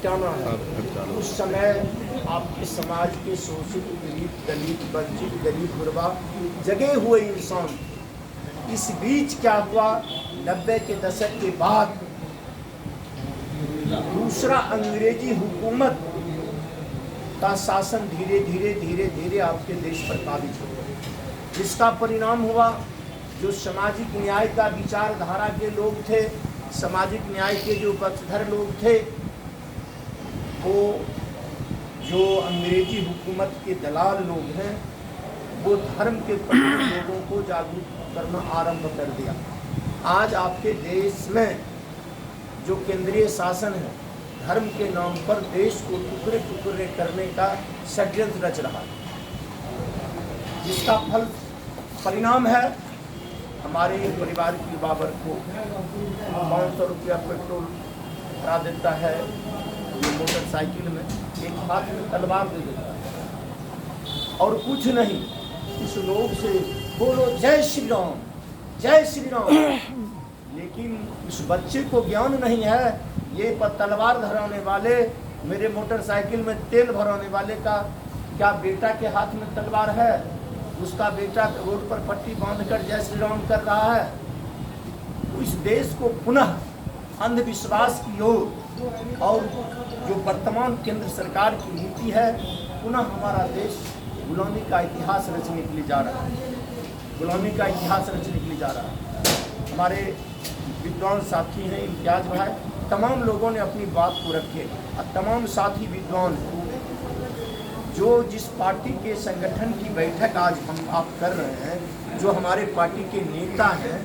मिटाना है, उस समय आपके समाज के शोषित, पीड़ित, दलित, वंचित, गरीब, गुरबा, जगे हुए इंसान। इस बीच क्या हुआ, 90 के दशक के बाद दूसरा अंग्रेजी हुकूमत का शासन धीरे धीरे धीरे धीरे आपके देश पर काबिज हो गया, जिसका परिणाम हुआ जो सामाजिक न्याय का विचारधारा के लोग थे, सामाजिक न्याय के जो पक्षधर लोग थे, वो जो अंग्रेजी हुकूमत के दलाल लोग हैं, वो धर्म के प्रति लोगों को जागरूक करना आरंभ कर दिया। आज आपके देश में जो केंद्रीय शासन है, धर्म के नाम पर देश को टुकड़े टुकड़े करने का षड्यंत्र रच रहा है, जिसका परिणाम है हमारे परिवार की बाबर को 500 रुपया पेट्रोल करा देता है, ये मोटरसाइकिल में एक हाथ में तलवार दे देता है और कुछ नहीं, इस लोग से बोलो जय श्री राम, जय श्री राम। लेकिन उस बच्चे को ज्ञान नहीं है, ये तलवार धराने वाले, मेरे मोटरसाइकिल में तेल भराने वाले का क्या बेटा के हाथ में तलवार है? उसका बेटा रोड पर पट्टी बांधकर जय श्री राम कर रहा है। तो इस देश को पुनः अंधविश्वास की ओर और जो वर्तमान केंद्र सरकार की नीति है, पुनः हमारा देश गुलामी का इतिहास रचने के लिए जा रहा है, गुलामी का इतिहास रचने के लिए जा रहा है। हमारे विद्वान साथी हैं इम्तियाज भाई, तमाम लोगों ने अपनी बात को रखे और तमाम साथी विद्वान जो जिस पार्टी के संगठन की बैठक आज हम आप कर रहे हैं, जो हमारे पार्टी के नेता हैं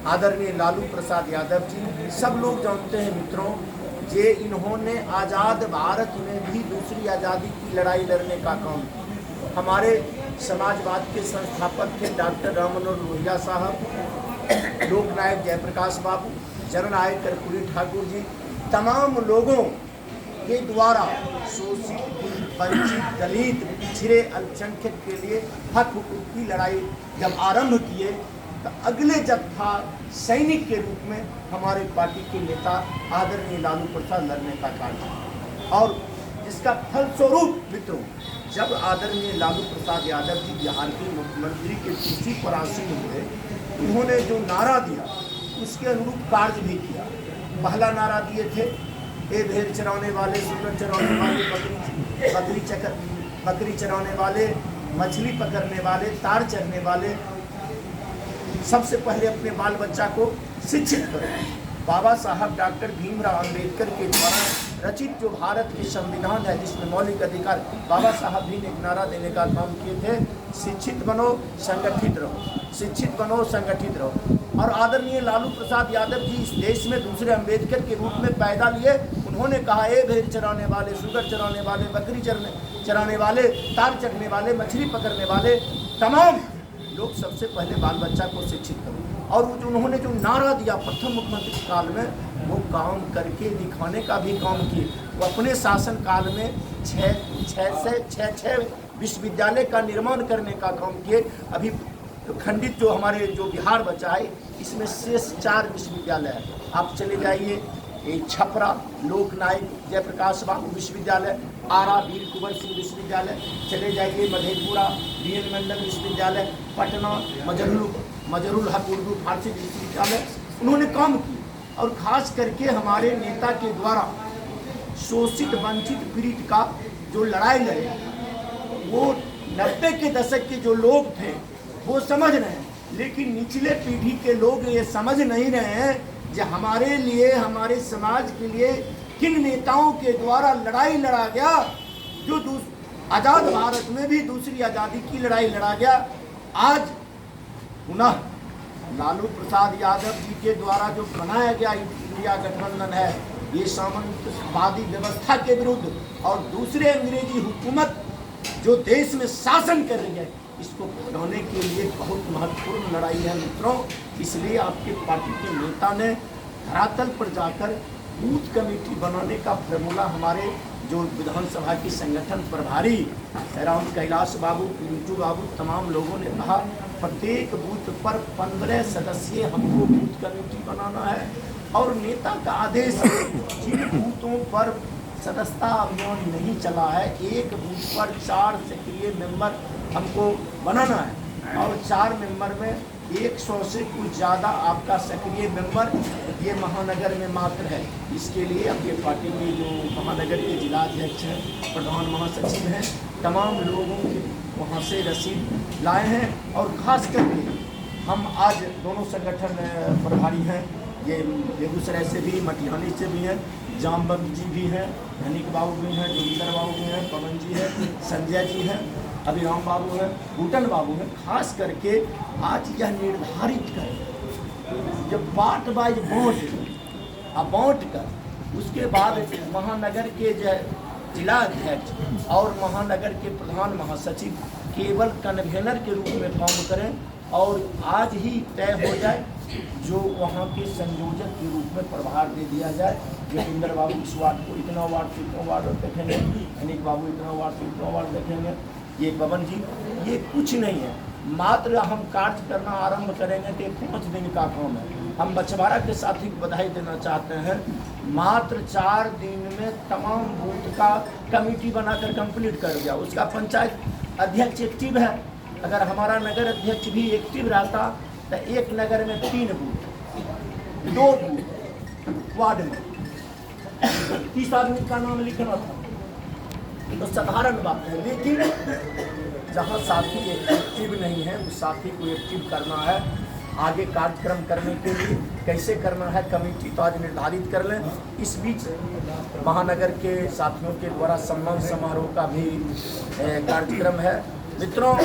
आदरणीय लालू प्रसाद यादव जी, सब लोग जानते हैं मित्रों, जे इन्होंने आज़ाद भारत में भी दूसरी आज़ादी की लड़ाई लड़ने का काम किया। हमारे समाजवाद के संस्थापक थे डॉक्टर राम मनोहर लोहिया साहब, लोकनायक जयप्रकाश बाबू, जननायक कर्पूरी ठाकुर जी, तमाम लोगों के द्वारा शोषित, वंचित, दलित, पिछड़े, अल्पसंख्यक के लिए हक हुकूक की लड़ाई जब आरंभ किए, तो अगले जत्था सैनिक के रूप में हमारे पार्टी के नेता आदरणीय लालू प्रसाद लड़ने का कार्य। और इसका फलस्वरूप मित्रों, जब आदरणीय लालू प्रसाद यादव जी बिहार के मुख्यमंत्री के कुर्सी पर आसीन हुए, उन्होंने जो नारा दिया उसके अनुरूप कार्य भी किया। पहला नारा दिए थे, ए भेड़ चराने वाले, सूअर चराने वाले, बकरी चराने वाले, मछली पकड़ने वाले, तार चढ़ने वाले, सबसे पहले अपने बाल बच्चा को शिक्षित करो। बाबा साहब डॉक्टर भीमराव अंबेडकर के द्वारा रचित जो भारत के संविधान है, जिसमें मौलिक अधिकार, बाबा साहब भी ने एक नारा देने का काम किए थे, शिक्षित बनो संगठित रहो, शिक्षित बनो संगठित रहो। और आदरणीय लालू प्रसाद यादव जी इस देश में दूसरे अंबेडकर के रूप में पैदा लिए। उन्होंने कहा, ए भेड़ चराने वाले, सुगर चराने वाले, बकरी चराने वाले, तार चढ़ने वाले, मछली पकड़ने वाले, तमाम लोग सबसे पहले बाल बच्चा को शिक्षित करो। और उन्होंने जो नारा दिया प्रथम मुख्यमंत्री काल में, वो काम करके दिखाने का भी काम किए। वो अपने शासन काल में छः विश्वविद्यालय का निर्माण करने का काम किए। अभी खंडित जो हमारे जो बिहार बचा है, इसमें शेष 4 विश्वविद्यालय है। आप चले जाइए, छपरा लोकनायक जयप्रकाश बाबू विश्वविद्यालय, आरा वीर कुंवर सिंह विश्वविद्यालय, चले जाइए मधेपुरा वीर मंडल विश्वविद्यालय, पटना मजरुल हक उर्दू फारसी विश्वविद्यालय, उन्होंने काम किया। और खास करके हमारे नेता के द्वारा शोषित, वंचित, पीड़ित का जो लड़ाई लड़े, वो 90 के दशक के जो लोग थे वो समझ रहे हैं, लेकिन निचले पीढ़ी के लोग ये समझ नहीं रहे हैं जो हमारे लिए, हमारे समाज के लिए किन नेताओं के द्वारा लड़ाई लड़ा गया। जो आज़ाद भारत में भी दूसरी आज़ादी की लड़ाई लड़ा गया, आज पुनः लालू प्रसाद यादव जी के द्वारा जो बनाया गया इंडिया गठबंधन है, ये सामंतवादी व्यवस्था के विरुद्ध और दूसरे अंग्रेजी हुकूमत जो देश में शासन कर रही है, इसको भगाने के लिए बहुत महत्वपूर्ण लड़ाई है मित्रों। इसलिए आपके पार्टी के नेता ने धरातल पर जाकर बूथ कमेटी बनाने का फॉर्मूला हमारे जो विधानसभा की संगठन प्रभारी राम कैलाश बाबू, पिंटू बाबू, तमाम लोगों ने कहा प्रत्येक बूथ पर 15 सदस्यीय हमको बूथ कमेटी बनाना है और नेता का आदेश जिन बूथों पर सदस्यता अभियान नहीं चला है, एक बूथ पर 4 सक्रिय मेंबर हमको बनाना है और 4 मेंबर में 100 से कुछ ज़्यादा आपका सक्रिय मेंबर ये महानगर में मात्र है। इसके लिए अपने पार्टी के जो महानगर के जिलाध्यक्ष हैं, प्रधान महासचिव हैं, तमाम लोगों के वहाँ से रसीद लाए हैं। और ख़ास करके हम आज दोनों संगठन प्रभारी हैं, ये बेगूसराय से भी, मटिहानी से भी हैं, जामबंद जी भी हैं, धनिक बाबू भी हैं, जोगिंदर बाबू भी हैं, पवन जी हैं, संजय जी हैं, अभिराम बाबू हैं, भूटन बाबू हैं। खास करके आज यह निर्धारित कर जब पार्ट वाइज बाँट कर उसके बाद महानगर के जिलाध्यक्ष और महानगर के प्रधान महासचिव केवल कन्वेनर के रूप में काम करें और आज ही तय हो जाए जो वहाँ के संयोजक के रूप में प्रभार दे दिया जाए। जोगिंदर बाबू इस वार्ड को इतना वार्ड से इतना वार्ड देखेंगे, अनिक बाबू इतना वार्ड से इतना वार्ड देखेंगे, ये पवन जी, ये कुछ नहीं है। मात्र हम कार्य करना आरंभ करेंगे तो 5 दिन का काम है। हम बछवाड़ा के साथी को बधाई देना चाहते हैं, मात्र 4 दिन में तमाम बूथ का कमेटी बनाकर कंप्लीट कर दिया। उसका पंचायत अध्यक्ष एक्टिव है। अगर हमारा नगर अध्यक्ष भी एक्टिव रहता तो एक नगर में 3 बूथ, 2 बूथ वार्ड में 30 आदमी का नाम लिखना था, तो साधारण बात है। लेकिन जहाँ साथी एक्टिव नहीं है उस साथी को एक्टिव करना है। आगे कार्यक्रम करने के लिए कैसे करना है कमेटी तो आज निर्धारित कर लें। इस बीच महानगर के साथियों के द्वारा सम्मान समारोह का भी कार्यक्रम है। मित्रों,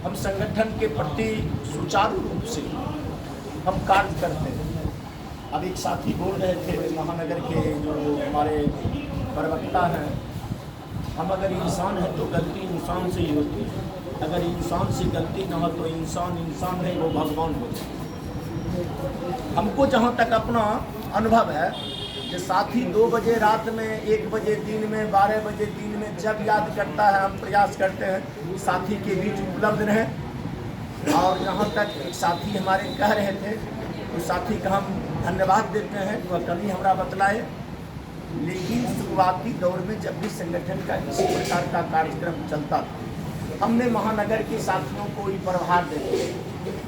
हम संगठन के प्रति सुचारू रूप से हम कार्य करते हैं। अब एक साथी बोल रहे थे महानगर के जो हमारे प्रवक्ता हैं, हम अगर इंसान हैं तो गलती इंसान से ही होती है। अगर इंसान से गलती न हो तो इंसान नहीं, वो भगवान हो जाए। हमको जहाँ तक अपना अनुभव है कि साथी 2 बजे रात में, 1 बजे दिन में, 12 बजे दिन में जब याद करता है, हम प्रयास करते हैं साथी के बीच उपलब्ध रहें। और जहाँ तक साथी हमारे कह रहे थे उस साथी का हम धन्यवाद देते हैं, वह कभी हमारा बतलाए। लेकिन शुरुआती दौर में जब भी संगठन का इस प्रकार का कार्यक्रम चलता था, हमने महानगर के साथियों को ही प्रभार देते,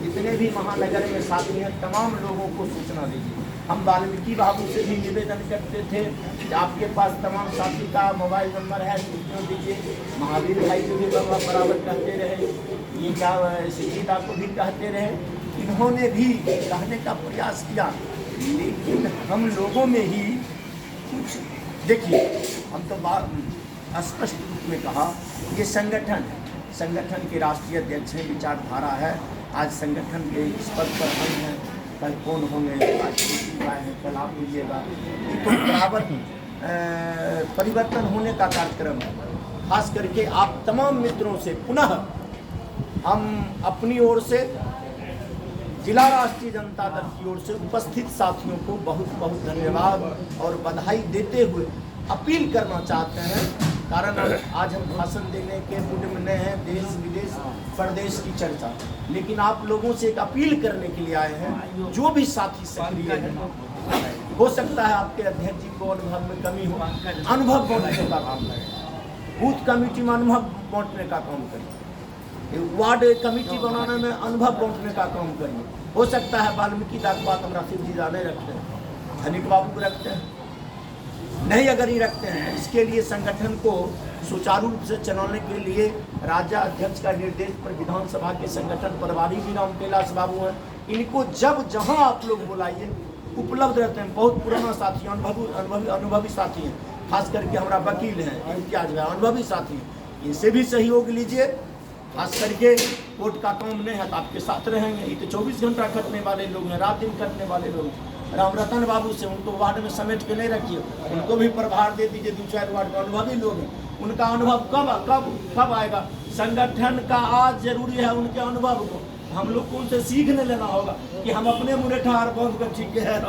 जितने भी महानगर में साथी हैं तमाम लोगों को सूचना दीजिए। हम वाल्मीकि बाबू से भी निवेदन करते थे कि आपके पास तमाम साथी का मोबाइल नंबर है, सूचना दीजिए। महावीर भाई को भी बराबर कहते रहे, ये क्या शिक्षिता को भी कहते रहे। इन्होंने भी कहने का प्रयास किया, लेकिन हम लोगों में ही कुछ देखिए, हम तो स्पष्ट रूप में कहा ये संगठन है, संगठन के राष्ट्रीय अध्यक्ष हैं, विचारधारा है। आज संगठन के इस पद पर हम हैं, कल कौन होंगे, आज हैं, कल आप लीजिएगा। ये तो बराबर परिवर्तन होने का कार्यक्रम है। खास करके आप तमाम मित्रों से पुनः हम अपनी ओर से जिला राष्ट्रीय जनता दल की ओर से उपस्थित साथियों को बहुत बहुत धन्यवाद और बधाई देते हुए अपील करना चाहते हैं। कारण आज हम भाषण देने के मूड में नहीं हैं, देश विदेश प्रदेश की चर्चा, लेकिन आप लोगों से एक अपील करने के लिए आए हैं। जो भी साथी सक्रिय है, हो सकता है आपके अध्यक्ष जी को अनुभव में कमी हो, अनुभव बांटने का काम करें, बूथ कमेटी में अनुभव बांटने का काम करें, वार्ड कमेटी बनाने में अनुभव बांटने का काम करिए। हो सकता है वाल्मीकि बात हम राशिद जी जाने रखते हैं, धनिक बाबू को रखते हैं, नहीं अगर ही रखते हैं। इसके लिए संगठन को सुचारू रूप से चलाने के लिए राज्य अध्यक्ष का निर्देश पर विधानसभा के संगठन प्रभारी भी राम कैलाश बाबू हैं। इनको जब जहां आप लोग बुलाइए उपलब्ध रहते हैं। बहुत पुराना साथी, अनुभवी साथी हैं, खास करके हमारा वकील हैं इम्तियाज भाई, अनुभवी साथी हैं, इनसे भी सहयोग लीजिए। खास करके कोर्ट का काम नहीं है तो आपके साथ रहेंगे। ये तो 24 घंटा खटने वाले लोग हैं, रात दिन खटने वाले लोग हैं। राम रतन बाबू से उनको वार्ड में समेट के नहीं रखिए, उनको भी प्रभार दे दीजिए। 2-4 वार्ड में अनुभवी लोग हैं, उनका अनुभव कब आएगा? संगठन का आज जरूरी है उनके अनुभव को। हम लोग को उनसे सीखने लेना होगा कि हम अपने मुँह ठार बंद कर ठीक है।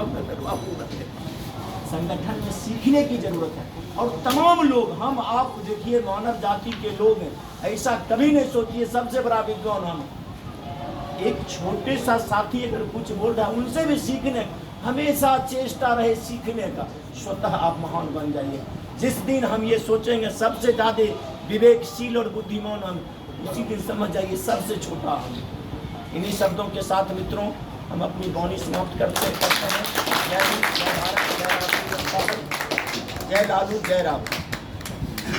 संगठन में सीखने की जरूरत है। और तमाम लोग, हम आप देखिए मानव जाति के लोग हैं, ऐसा कभी नहीं सोचिए सबसे बड़ा विद्वान हम। एक छोटे सा साथी अगर कुछ बोल रहा है उनसे भी सीखने हमेशा चेष्टा रहे सीखने का, स्वतः आप महान बन जाइए। जिस दिन हम ये सोचेंगे सबसे ज़्यादा विवेकशील और बुद्धिमान हम, उसी दिन समझ जाइए सबसे छोटा हम। इन्हीं शब्दों के साथ मित्रों हम अपनी वाणी समाप्त करते हैं। जय हिंद, जय भारत, जय राष्ट्र, जय लालू, जय राम।